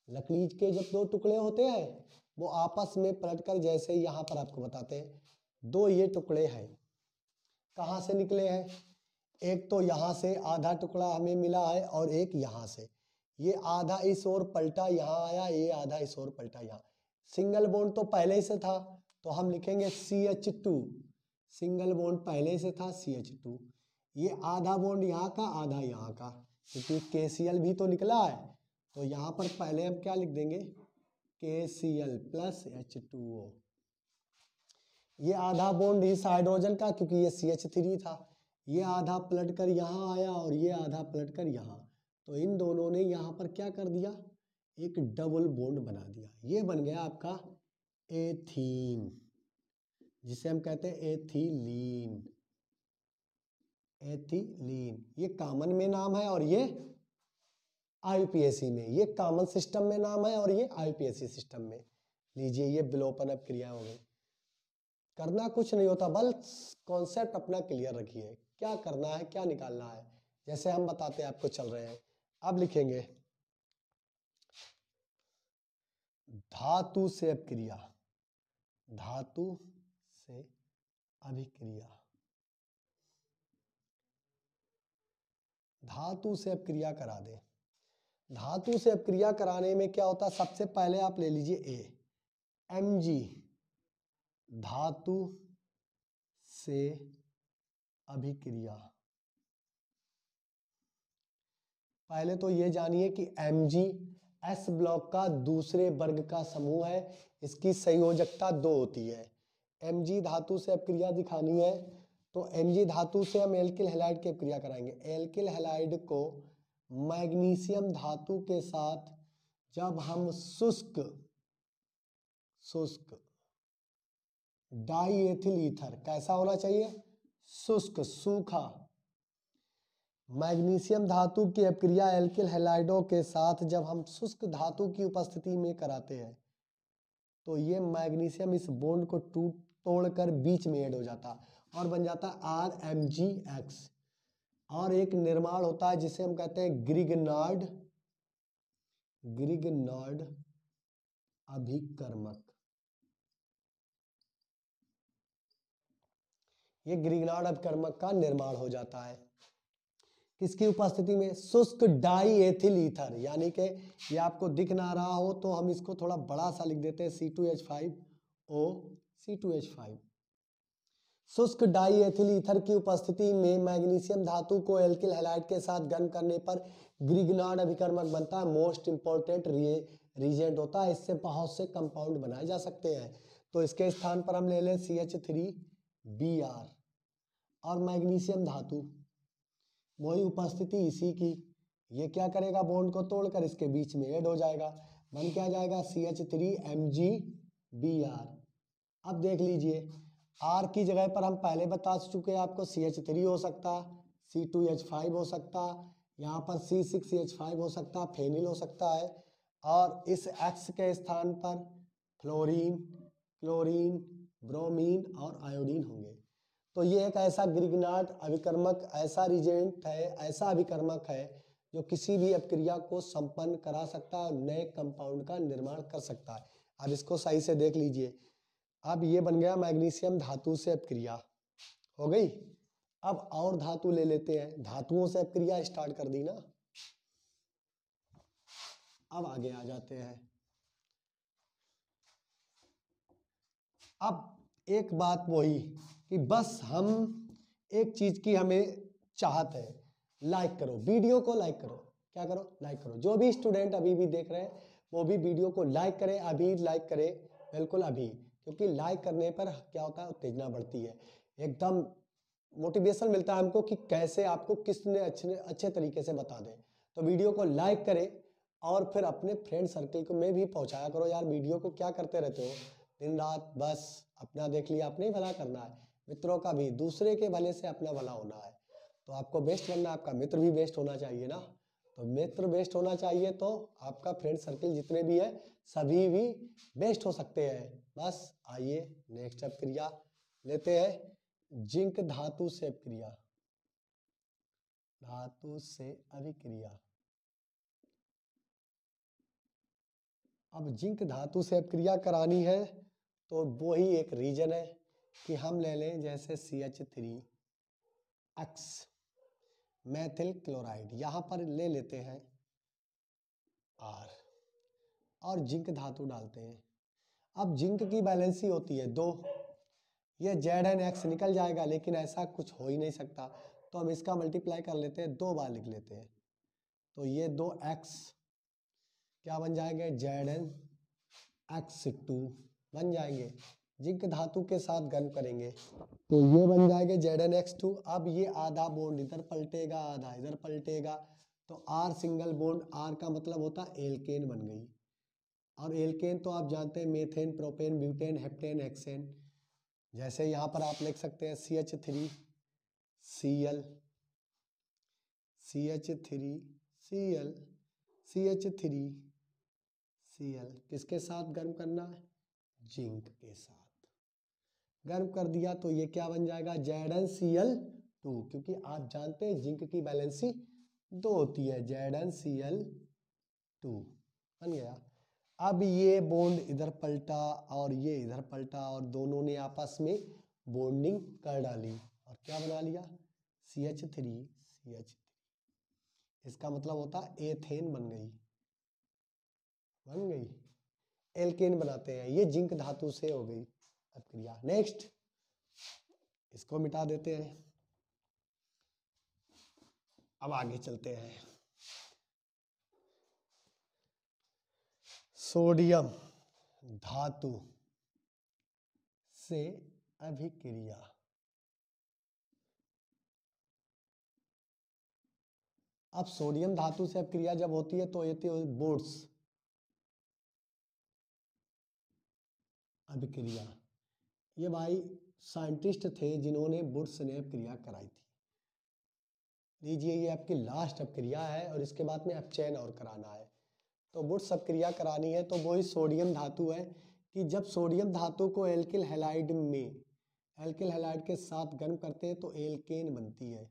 लकड़ी के जब दो टुकड़े होते हैं वो आपस में पलटकर, जैसे यहाँ पर आपको बताते हैं, दो ये टुकड़े हैं, कहाँ से निकले हैं, एक तो यहाँ से आधा टुकड़ा हमें मिला है और एक यहाँ से। ये आधा इस ओर पलटा यहाँ आया, ये आधा इस ओर पलटा यहाँ। सिंगल बॉन्ड तो पहले से था तो हम लिखेंगे CH2, सिंगल बॉन्ड पहले से था CH2। ये आधा बॉन्ड यहाँ का आधा यहाँ का, क्योंकि KCl भी तो निकला है, तो यहाँ पर पहले हम क्या लिख देंगे, KCl प्लस H2O। ये आधा बॉन्ड इस हाइड्रोजन का, क्योंकि ये CH3 था, ये आधा पलट कर यहाँ आया और ये आधा पलट कर यहाँ, तो इन दोनों ने यहाँ पर क्या कर दिया, एक डबल बॉन्ड बना दिया। ये बन गया आपका एथीन, जिसे हम कहते हैं एथिलीन। एथिलीन ये कॉमन में नाम है और ये IUPAC में, ये कॉमन सिस्टम में नाम है और ये IUPAC सिस्टम में। लीजिए ये विलोपन क्रिया हो गई। करना कुछ नहीं होता, बस कॉन्सेप्ट अपना क्लियर रखिए, क्या करना है क्या निकालना है, जैसे हम बताते हैं आपको चल रहे हैं। अब लिखेंगे धातु से अपक्रिया, धातु से अभिक्रिया। धातु से अपक्रिया करा दे। धातु से अपक्रिया कराने में क्या होता है, सबसे पहले आप ले लीजिए Mg, धातु से अभिक्रिया। पहले तो ये जानिए कि Mg S ब्लॉक का दूसरे वर्ग का समूह है, इसकी संयोजकता 2 होती है। Mg धातु से अपक्रिया दिखानी है तो Mg धातु से हम एल्किल हैलाइड की अपक्रिया कराएंगे। एल्किल हैलाइड को मैग्नीशियम धातु के साथ जब हम शुष्क डाईएथिल ईथर, कैसा होना चाहिए, शुष्क सूखा, मैग्नीशियम धातु की अपक्रिया एल्किल हैलाइडों के साथ जब हम शुष्क धातु की उपस्थिति में कराते हैं तो ये मैग्नीशियम इस बॉन्ड को तोड़कर बीच में ऐड हो जाता और बन जाता RMgX। और एक निर्माण होता है जिसे हम कहते हैं ग्रिगनार्ड अभिकर्मक। ये ग्रिगनार्ड अभिकर्मक का निर्माण हो जाता है किसकी उपस्थिति में, शुष्क डाईएथिल ईथर। यानी कि ये आपको दिख ना रहा हो तो हम इसको थोड़ा बड़ा सा लिख देते हैं, C2H5O C2H5। शुष्क डाईएथिल ईथर की उपस्थिति में मैग्नीशियम धातु को एल्किल हैलाइड के साथ गर्म करने पर ग्रिगनार्ड अभिकर्मक बनता है। मोस्ट इंपॉर्टेंट रिएजेंट होता है, इससे बहुत से कंपाउंड बनाए जा सकते हैं। तो इसके स्थान पर हम ले लें CH3Br और मैग्नीशियम धातु, वही उपस्थिति इसी की, ये क्या करेगा, बॉन्ड को तोड़कर इसके बीच में ऐड हो जाएगा, बन क्या जाएगा CH3MgBr। अब देख लीजिए R की जगह पर हम पहले बता चुके हैं आपको CH3 हो सकता, C2H5 हो सकता, यहाँ पर C6H5 हो सकता, फेनिल हो सकता है, और इस X के स्थान पर फ्लोरीन, क्लोरीन, ब्रोमीन और आयोडीन होंगे। तो ये एक ऐसा ग्रिगनार्ड अभिकर्मक, ऐसा रिजेंट है, ऐसा अभिकर्मक है जो किसी भी अपक्रिया को संपन्न करा सकता है, नए कंपाउंड का निर्माण कर सकता है। अब इसको सही से देख लीजिए। अब ये बन गया मैग्नीशियम धातु से अपक्रिया हो गई। अब और धातु ले लेते हैं, धातुओं से अपक्रिया स्टार्ट कर दी ना। अब आगे आ जाते हैं। अब एक बात वही कि बस हम एक चीज की हमें चाहत है, लाइक करो, वीडियो को लाइक करो। क्या करो? लाइक करो। जो भी स्टूडेंट अभी भी देख रहे हैं वो भी वीडियो को लाइक करें, अभी लाइक करें, बिल्कुल अभी, क्योंकि लाइक करने पर क्या होता है, उत्तेजना बढ़ती है, एकदम मोटिवेशन मिलता है हमको कि कैसे आपको किसने अच्छे अच्छे तरीके से बता दें। तो वीडियो को लाइक करें और फिर अपने फ्रेंड सर्कल को में भी पहुंचाया करो। यार वीडियो को क्या करते रहते हो दिन रात, बस अपना देख लिया, अपने ही भला करना है, मित्रों का भी, दूसरे के भले से अपना भला होना है। तो आपको बेस्ट बनना है, आपका मित्र भी बेस्ट होना चाहिए ना। तो मित्र बेस्ट होना चाहिए तो आपका फ्रेंड सर्कल जितने भी है सभी भी बेस्ट हो सकते हैं। बस आइए नेक्स्ट अब क्रिया लेते हैं, जिंक धातु से क्रिया, धातु से अभिक्रिया। अब जिंक धातु से क्रिया करानी है तो वो ही एक रीजन है कि हम ले लें जैसे CH3 X मैथिल क्लोराइड, यहां पर ले लेते हैं R और जिंक धातु डालते हैं। अब जिंक की बैलेंसी होती है 2, ये ZnX निकल जाएगा, लेकिन ऐसा कुछ हो ही नहीं सकता, तो हम इसका मल्टीप्लाई कर लेते हैं, 2 बार लिख लेते हैं। तो ये 2x क्या बन जाएंगे, ZnX2 बन जाएंगे। जिंक धातु के साथ गर्म करेंगे तो ये बन जाएंगे ZnX2। अब ये आधा बॉन्ड इधर पलटेगा, आधा इधर पलटेगा, तो R सिंगल बॉन्ड, R का मतलब होता है एल्केन बन गई। और एल्केन तो आप जानते हैं methane, propane, butane, heptane, hexane. जैसे यहाँ पर आप लिख सकते हैं CH3Cl, CH3Cl, CH3Cl, किसके साथ गर्म करना है, जिंक के साथ। गर्म कर दिया तो ये क्या बन जाएगा, ZnCl2, क्योंकि आप जानते हैं जिंक की बैलेंसी 2 होती है, ZnCl2 बन गया। अब ये बॉन्ड इधर पलटा और ये इधर पलटा और दोनों ने आपस में बॉन्डिंग कर डाली और क्या बना लिया, CH3। इसका मतलब होता है एथेन बन गई, एल्केन बनाते हैं। ये जिंक धातु से हो गई अब क्रिया। नेक्स्ट इसको मिटा देते हैं, अब आगे चलते हैं। सोडियम धातु से अभिक्रिया। अब सोडियम धातु से अभिक्रिया जब होती है तो ये बोर्ड्स अभिक्रिया। ये भाई साइंटिस्ट थे जिन्होंने बुर्स ने अभिक्रिया कराई थी। लीजिए ये आपकी लास्ट अभिक्रिया है और इसके बाद में अपचयन और कराना है। तो बुर्स अभिक्रिया करानी है तो वही सोडियम धातु है कि जब सोडियम धातु को एल्किल हैलाइड में, एल्किल हैलाइड के साथ गर्म करते हैं तो एल्केन बनती है।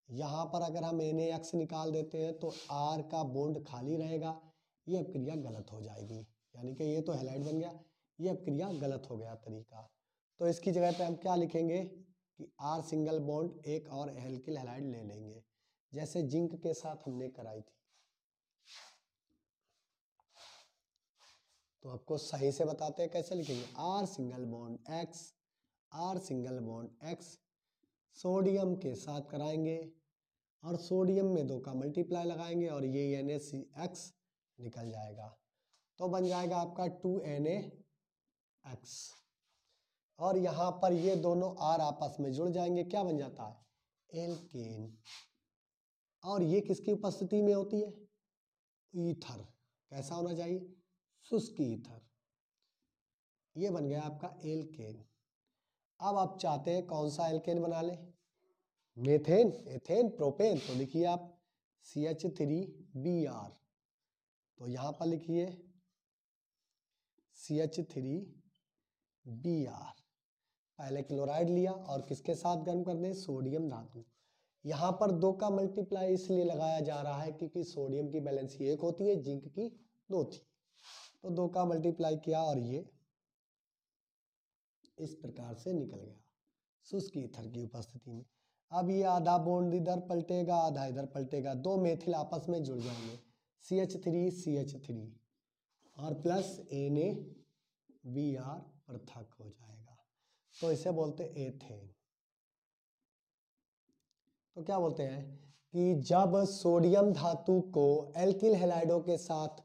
यहाँ पर अगर हम NaX निकाल देते हैं तो R का बॉन्ड खाली रहेगा, ये अभिक्रिया गलत हो जाएगी, यानी कि ये तो हैलाइड बन गया, ये अभिक्रिया गलत हो गया तरीका। तो इसकी जगह पे हम क्या लिखेंगे कि R सिंगल बॉन्ड एक और एल्किल हैलाइड ले लेंगे, जैसे जिंक के साथ हमने कराई थी। तो आपको सही से बताते हैं कैसे लिखेंगे, R single bond X, R single bond X sodium के साथ कराएंगे और सोडियम में 2 का मल्टीप्लाई लगाएंगे और ये NaCX निकल जाएगा, तो बन जाएगा आपका 2NaX। और यहाँ पर ये दोनों R आपस में जुड़ जाएंगे, क्या बन जाता है, एल्केन। और ये किसकी उपस्थिति में होती है, ईथर। कैसा होना चाहिए, शुष्क ईथर। ये बन गया आपका एल्केन। अब आप चाहते हैं कौन सा एल्केन बना लें, मेथेन, एथेन, प्रोपेन, तो लिखिए आप CH3Br। तो यहाँ पर लिखिए CH3Br। पहले क्लोराइड लिया और किसके साथ गर्म कर दें, सोडियम धातु। यहाँ पर 2 का मल्टीप्लाई इसलिए लगाया जा रहा है क्योंकि सोडियम की बैलेंसी 1 होती है, जिंक की 2 थी, तो 2 का मल्टीप्लाई किया और ये इस प्रकार से निकल गया शुष्क ईथर की उपस्थिति में। अब ये आधा बॉन्ड इधर पलटेगा, आधा इधर पलटेगा, 2 मेथिल आपस में जुड़ जाएंगे, CH3 और प्लस NaBr पृथक हो जाएगा। तो इसे बोलते हैं एथेन। तो क्या बोलते हैं कि जब सोडियम धातु को एल्किल हैलाइडों के साथ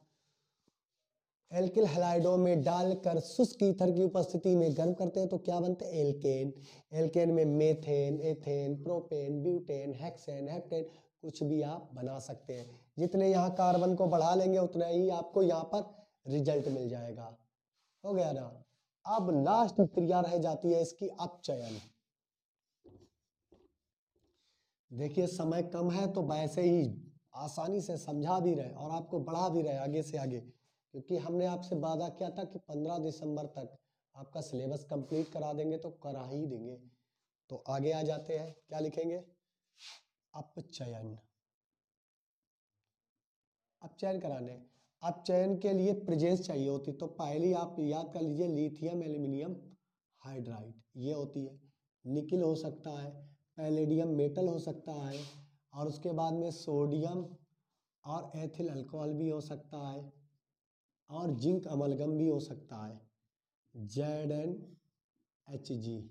एल्किल हैलाइडों में डालकर शुष्क ईथर की उपस्थिति में गर्म करते हैं तो क्या बनते हैं? एल्केन। एल्केन में methane, ethane, propane, butane, hexane, heptane कुछ भी आप बना सकते हैं। जितने यहाँ कार्बन को बढ़ा लेंगे उतना ही आपको यहाँ पर रिजल्ट मिल जाएगा। हो गया ना। अब लास्ट क्रिया रह जाती है इसकी अपचयन। देखिए समय कम है तो वैसे ही आसानी से समझा भी रहे और आपको बढ़ा भी रहे आगे से आगे, क्योंकि हमने आपसे वादा किया था कि 15 दिसंबर तक आपका सिलेबस कंप्लीट करा देंगे, तो करा ही देंगे। तो आगे आ जाते हैं, क्या लिखेंगे? अपचयन। अपचयन कराने, अपचयन के लिए प्रेजेंस चाहिए होती, तो पहली आप याद कर लीजिए लिथियम एल्यूमिनियम हाइड्राइड ये होती है। निकिल हो सकता है, पैलेडियम मेटल हो सकता है, और उसके बाद में सोडियम और एथिल अल्कोहल भी हो सकता है, और जिंक अमलगम भी हो सकता है, ZnHg।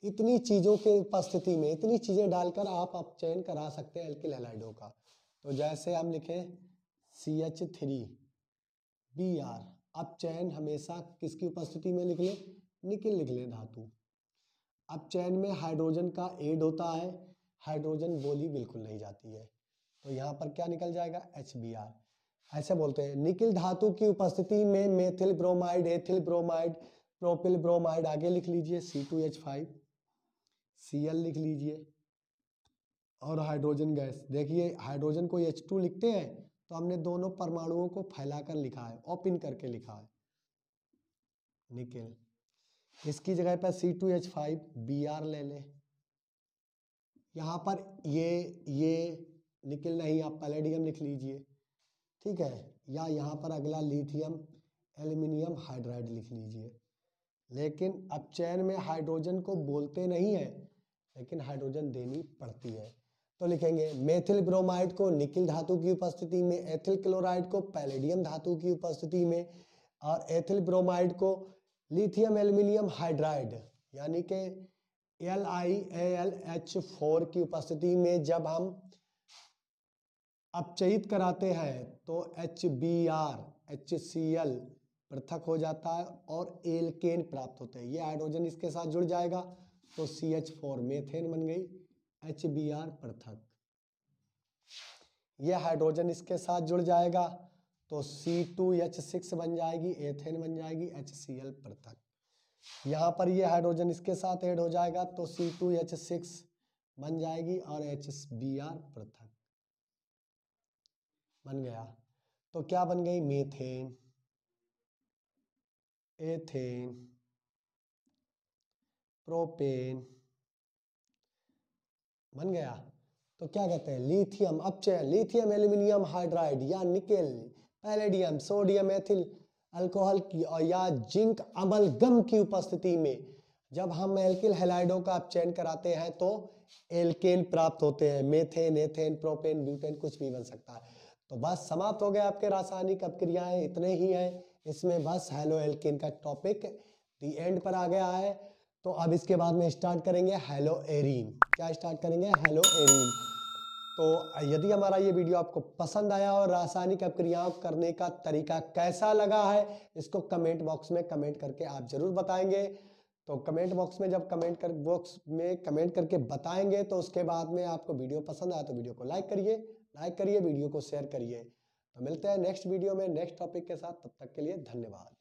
इतनी चीज़ों के उपस्थिति में इतनी चीज़ें डालकर आप अपचयन करा सकते हैं एल्किल हैलाइडों का। तो जैसे हम लिखें CH3Br, अपचयन हमेशा किसकी उपस्थिति में लिख लें? निकिल लिख लें धातु। अपचयन में हाइड्रोजन का एड होता है, हाइड्रोजन बोली बिल्कुल नहीं जाती है, तो यहाँ पर क्या निकल जाएगा? HBr। ऐसे बोलते हैं निकिल धातु की उपस्थिति में methyl bromide, ethyl bromide, propyl bromide, आगे लिख लीजिए C2H5, Cl लिख लीजिए, और हाइड्रोजन गैस। देखिए हाइड्रोजन को H2 लिखते हैं तो हमने दोनों परमाणुओं को फैलाकर लिखा है, ओपन करके लिखा है, निकिल। इसकी जगह पर C2H5Br ले लें। यहाँ पर ये निकिल नहीं, आप पैलेडियम लिख लीजिए, ठीक है, या यहाँ पर अगला लिथियम एल्यूमिनियम हाइड्राइड लिख लीजिए। लेकिन अपचयन में हाइड्रोजन को बोलते नहीं है, लेकिन हाइड्रोजन देनी पड़ती है। तो लिखेंगे मेथिल ब्रोमाइड को निकिल धातु की उपस्थिति में, एथिल क्लोराइड को पैलेडियम धातु की उपस्थिति में, और एथिल ब्रोमाइड को लिथियम एल्यूमिनियम हाइड्राइड यानी कि LiAlH4 की उपस्थिति में जब हम अपचयित कराते हैं तो HBr, HCl पृथक हो जाता है और एल्केन प्राप्त होते हैं। ये हाइड्रोजन इसके साथ जुड़ जाएगा तो CH4 मेथेन बन गई, HBr पृथक। ये हाइड्रोजन इसके साथ जुड़ जाएगा तो C2H6 बन जाएगी, एथेन बन जाएगी, HCl पृथक। यहाँ पर ये हाइड्रोजन इसके साथ ऐड हो जाएगा तो C2H6 बन जाएगी और HBr पृथक बन गया। तो क्या बन गई? मीथेन, एथेन, प्रोपेन बन गया। तो क्या कहते हैं? लिथियम अपचयन, लिथियम एल्यूमिनियम हाइड्राइड या nickel, palladium, sodium ethyl alcohol की और या जिंक अमलगम की उपस्थिति में जब हम एल्किल हैलाइडों का अपचयन कराते हैं तो एल्केन प्राप्त होते हैं। मेथेन, एथेन, प्रोपेन, ब्यूटेन कुछ भी बन सकता है। तो बस समाप्त हो गया आपके रासायनिक अपक्रियाएं, इतने ही हैं इसमें। बस हैलो एल्केन का टॉपिक दी एंड पर आ गया है। तो अब इसके बाद में स्टार्ट करेंगे हैलो एरीन। क्या स्टार्ट करेंगे? Hello arene. तो यदि हमारा ये वीडियो आपको पसंद आया और रासायनिक अपक्रियाओं करने का तरीका कैसा लगा है, इसको कमेंट बॉक्स में कमेंट करके आप जरूर बताएंगे। तो कमेंट बॉक्स में जब कमेंट करके बताएंगे तो उसके बाद में आपको वीडियो पसंद आया तो वीडियो को लाइक करिए, वीडियो को शेयर करिए। तो मिलते हैं नेक्स्ट वीडियो में नेक्स्ट टॉपिक के साथ, तब तक के लिए धन्यवाद।